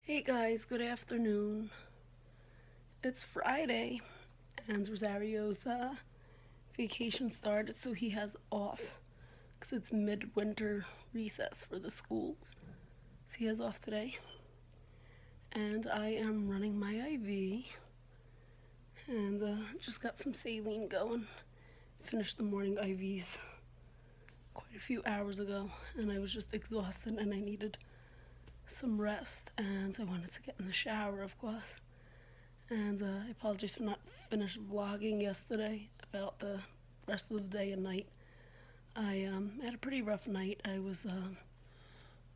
Hey guys, good afternoon. It's Friday and Rosario's vacation started, so he has off because it's midwinter recess for the schools. So he has off today. And I am running my IV and just got some saline going. Finished the morning IVs quite a few hours ago, and I was just exhausted and I needed some rest, and I wanted to get in the shower, of course. And I apologize for not finished vlogging yesterday about the rest of the day and night. I had a pretty rough night. I was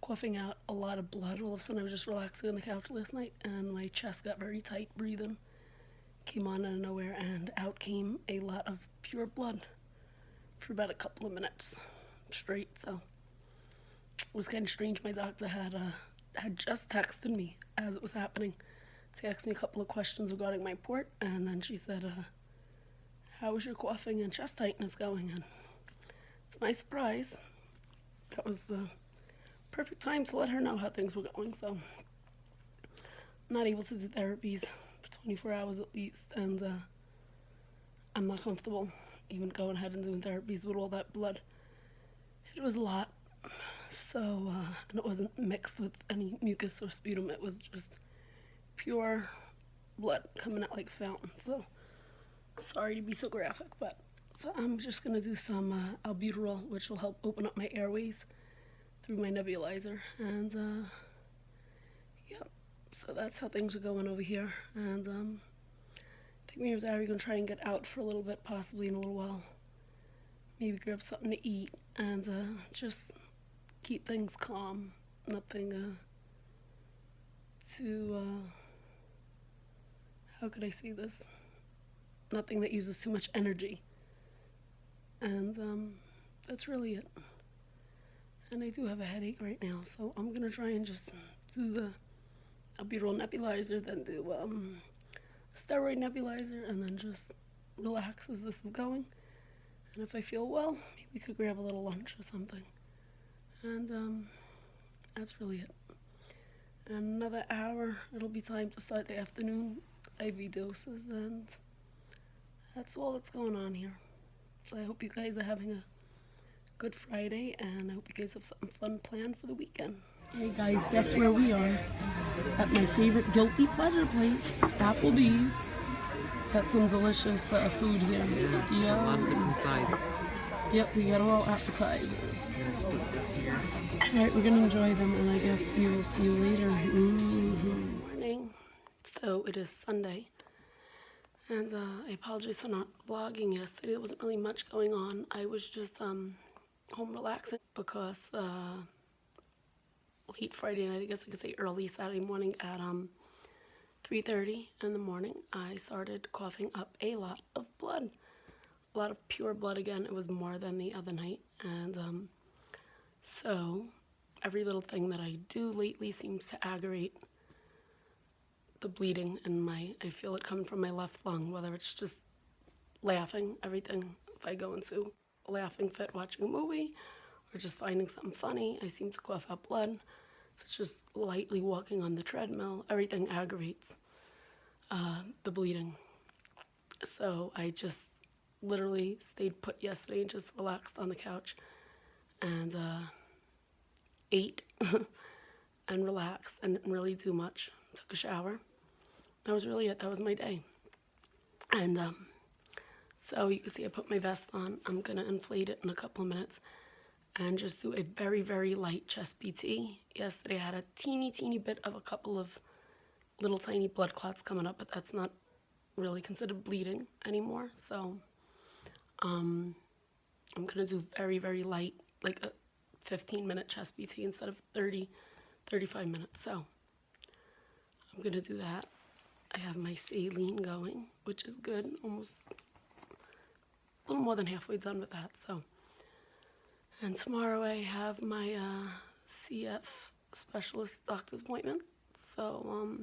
coughing out a lot of blood. All of a sudden I was just relaxing on the couch last night and my chest got very tight breathing. Came on out of nowhere and out came a lot of pure blood for about a couple of minutes straight. So it was kind of strange. My doctor had just texted me as it was happening to ask me a couple of questions regarding my port, and then she said, how is your coughing and chest tightness going? And to my surprise, that was the perfect time to let her know how things were going. So I'm not able to do therapies for 24 hours at least, and I'm not comfortable even going ahead and doing therapies with all that blood. It was a lot. So, and it wasn't mixed with any mucus or sputum. It was just pure blood coming out like a fountain. So, sorry to be so graphic, but so I'm just gonna do some albuterol, which will help open up my airways through my nebulizer. And yep, so that's how things are going over here. And I think me and Zari are gonna try and get out for a little bit, possibly in a little while. Maybe grab something to eat and just keep things calm. Nothing too how could I say this? Nothing that uses too much energy. And that's really it. And I do have a headache right now, so I'm gonna try and just do the albuterol nebulizer, then do a steroid nebulizer, and then just relax as this is going. And if I feel well, maybe we could grab a little lunch or something. And that's really it. And another hour, it'll be time to start the afternoon IV doses, and that's all that's going on here. So I hope you guys are having a good Friday, and I hope you guys have something fun planned for the weekend. Hey guys, guess where we are? At my favorite guilty pleasure place, Applebee's. Got some delicious food here. A lot of different sides. Yep, we got all appetizers. I'm gonna split this here. Alright, we're gonna enjoy them, and I guess we will see you later. Morning. So it is Sunday, and I apologize for not vlogging yesterday. There wasn't really much going on. I was just home relaxing because late Friday night, I guess I could say early Saturday morning at 3:30 in the morning, I started coughing up a lot of blood. A lot of pure blood again. It was more than the other night. And so every little thing that I do lately seems to aggravate the bleeding in I feel it coming from my left lung, whether it's just laughing, everything. If I go into a laughing fit watching a movie or just finding something funny, I seem to cough up blood. If it's just lightly walking on the treadmill, everything aggravates the bleeding. So I just literally stayed put yesterday and just relaxed on the couch and ate and relaxed and didn't really do much. Took a shower. That was really it. That was my day. And so you can see I put my vest on. I'm gonna inflate it in a couple of minutes and just do a very, very light chest PT. Yesterday I had a teeny bit of a couple of little tiny blood clots coming up, but that's not really considered bleeding anymore. So I'm gonna do very, very light, like a 15-minute chest PT instead of 35 minutes. So I'm gonna do that. I have my saline going, which is good. Almost a little more than halfway done with that. So, and tomorrow I have my CF specialist doctor's appointment. So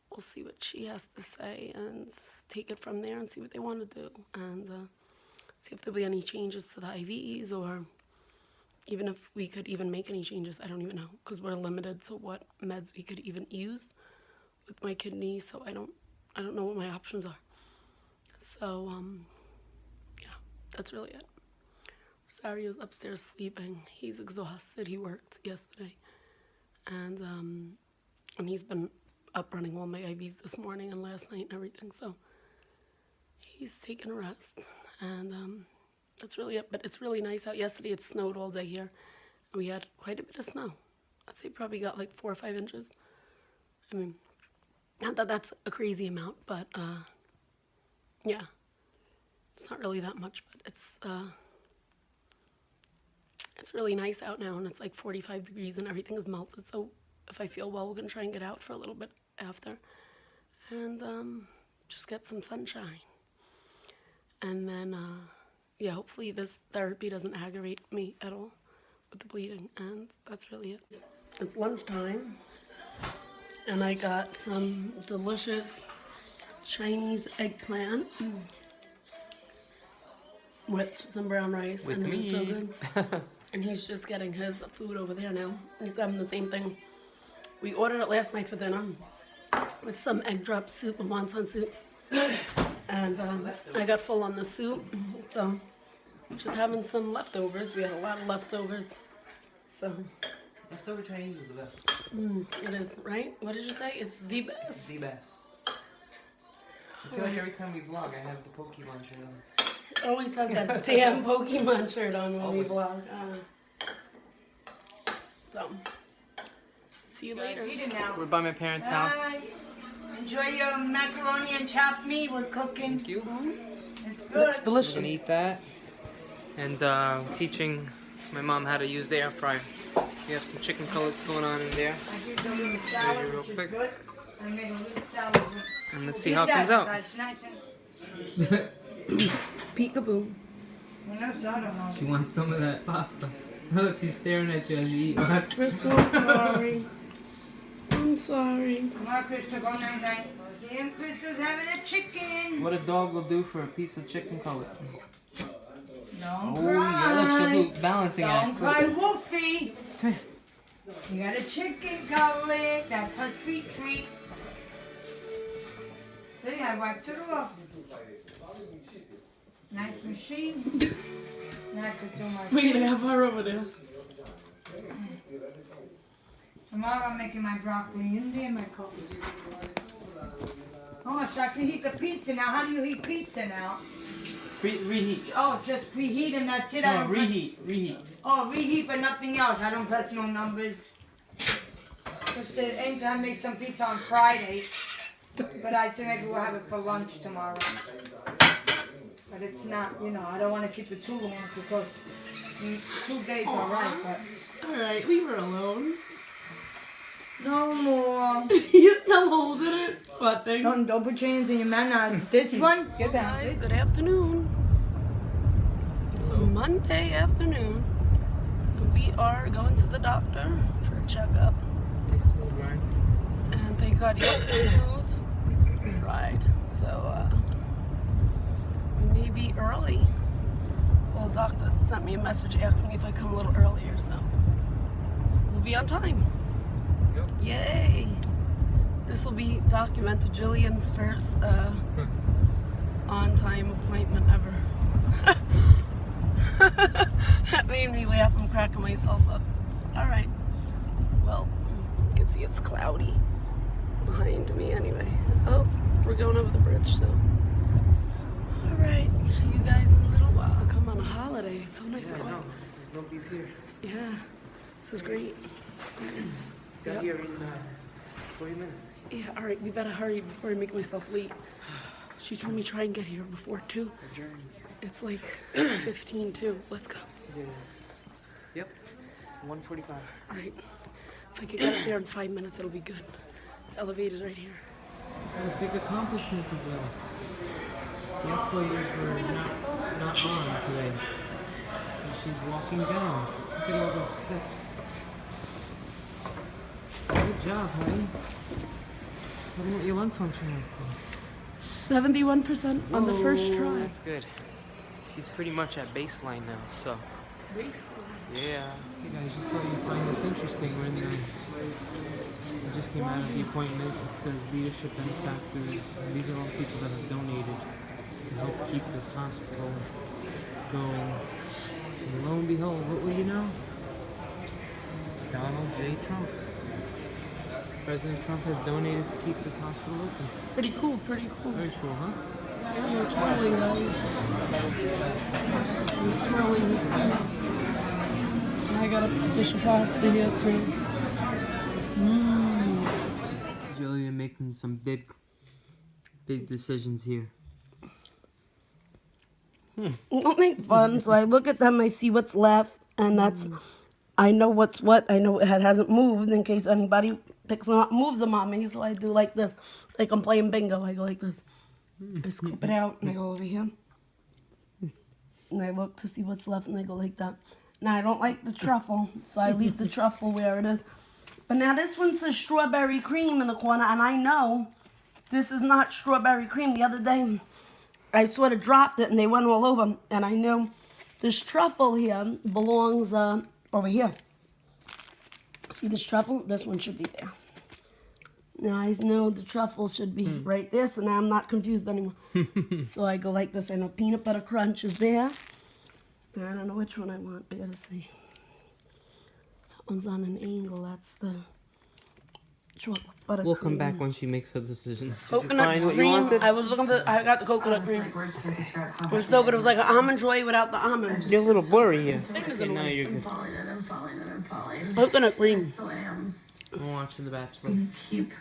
we'll see what she has to say and take it from there and see what they want to do, and see if there'll be any changes to the IVs or even if we could even make any changes, I don't even know, because we're limited to what meds we could even use with my kidney. So I don't know what my options are. So yeah, that's really it. Rosario's upstairs sleeping. He's exhausted. He worked yesterday, and he's been up running all my IVs this morning and last night and everything. So he's taking a rest, and that's really it. But it's really nice out. Yesterday it snowed all day here, and we had quite a bit of snow. I'd say probably got like 4 or 5 inches. I mean, not that that's a crazy amount, but yeah, it's not really that much. But it's really nice out now, and it's like 45 degrees, and everything is melted. So if I feel well, we're gonna try and get out for a little bit after, and just get some sunshine. And then, yeah, hopefully this therapy doesn't aggravate me at all with the bleeding, and that's really it. It's lunchtime, and I got some delicious Chinese eggplant with some brown rice, With and it was so me. good. And he's just getting his food over there now. He's having the same thing. We ordered it last night for dinner with some egg drop soup and wonton soup. And I got full on the soup, so just having some leftovers. We had a lot of leftovers, so Leftover Chinese is the best. it is, right? What did you say? It's the best. The best. I feel like every time we vlog, I have the Pokemon shirt on. Always has that damn Pokemon shirt on when we vlog. So, see you later. Eat it now. We're by my parents' house. Bye. Enjoy your macaroni and chopped meat we're cooking. Thank you. It's good. Looks We're delicious. gonna eat that. And teaching my mom how to use the air fryer. We have some chicken cutlets going on in there. I did a little salad, real which is quick. good. I made a little salad. And let's see how it comes out. It's nice and... Peekaboo. You know, so I don't know. She wants some of that pasta. Look, she's staring at you as you eat. Crystal, I'm sorry. I'm sorry. Come on, Crystal, go night-night. See him? Crystal's having a chicken. What a dog will do for a piece of chicken cutlet. Don't Oh, cry. yeah, look, she'll do balancing Don't acts. cry, Look. Wolfie. Come You got a chicken cutlet. That's her treat. See, I wiped it off. Nice machine. Now I could do my We're gonna have her over there. Tomorrow I'm making my broccoli in there, my coffee. Oh, so I can heat the pizza now. How do you heat pizza now? Reheat. Oh, just preheat and that's it. No, I don't reheat. Oh, reheat, but nothing else. I don't press no numbers. Just aim to make some pizza on Friday. But I said maybe we'll have it for lunch tomorrow. But it's not, you know, I don't want to keep it too long because 2 days are right, but Alright, leave her alone. no more. You still holding it? What thing? Don't put your hands in your mouth now. This one, get down. Guys, good afternoon. It's Monday afternoon. We are going to the doctor for a checkup. Nice smooth ride. And thank God it's a smooth ride. So, we may be early. Well, the doctor sent me a message asking me if I come a little earlier, so we'll be on time. Yep. Yay! This will be documented Jillian's first on-time appointment ever. That made me laugh. I'm cracking myself up. All right. Well, you can see it's cloudy behind me anyway. Oh, we're going over the bridge, so. All right. See you guys in a little while. To come on a holiday. It's so nice and Yeah, quiet. no, nobody's here. Yeah. This is great. Got Yep. here in 40 minutes. Yeah, all right, we better hurry before I make myself late. She told me try and get here before 2. The journey It's like 15 to. Let's go. is, yep, 1:45. All right. If I could get up there in 5 minutes, it'll be good. The elevator's right here. It's a big accomplishment as well. The escalators were not on today. So she's walking down. Look at all those steps. Good job, honey. Tell me what your lung function was today. 71% on the first try. That's good. She's pretty much at baseline now, so Yeah. Hey guys, just thought you'd find this interesting. I just came out of the appointment. It says leadership benefactors. These are all people that have donated to help keep this hospital going. And lo and behold, what will you know? Donald J. Trump. President Trump has donated to keep this hospital open. Pretty cool, pretty cool. Very cool, huh? We're twirling, guys. He's twirling his feet. And I got a dish of pasta here too. Julia making some big decisions here. Don't make fun. So I look at them, I see what's left, and that's, I know what's what. I know it hasn't moved in case anybody picks them up, moves them on me. So I do like this, like I'm playing bingo. I go like this. I scoop it out and I go over here. And I look to see what's left and I go like that. Now I don't like the truffle, so I leave the truffle where it is. But now this one says strawberry cream in the corner, and I know this is not strawberry cream. The other day I sort of dropped it and they went all over, and I know this truffle here belongs over here. See this truffle? This one should be there. Now I know the truffle should be right there, so now I'm not confused anymore. So I go like this. I know peanut butter crunch is there. And I don't know which one I want. I gotta see. That one's on an angle. That's the chocolate butter We'll cream. come back when she makes her decision. Did you Coconut find what you cream. wanted? I was looking for. I got the coconut cream. It was so good. It was like an almond joy without the almond. You're a little blurry here. Fingers Okay, in the now way. you're good. I'm falling. Coconut cream. So I am. I'm watching The Bachelor. Keep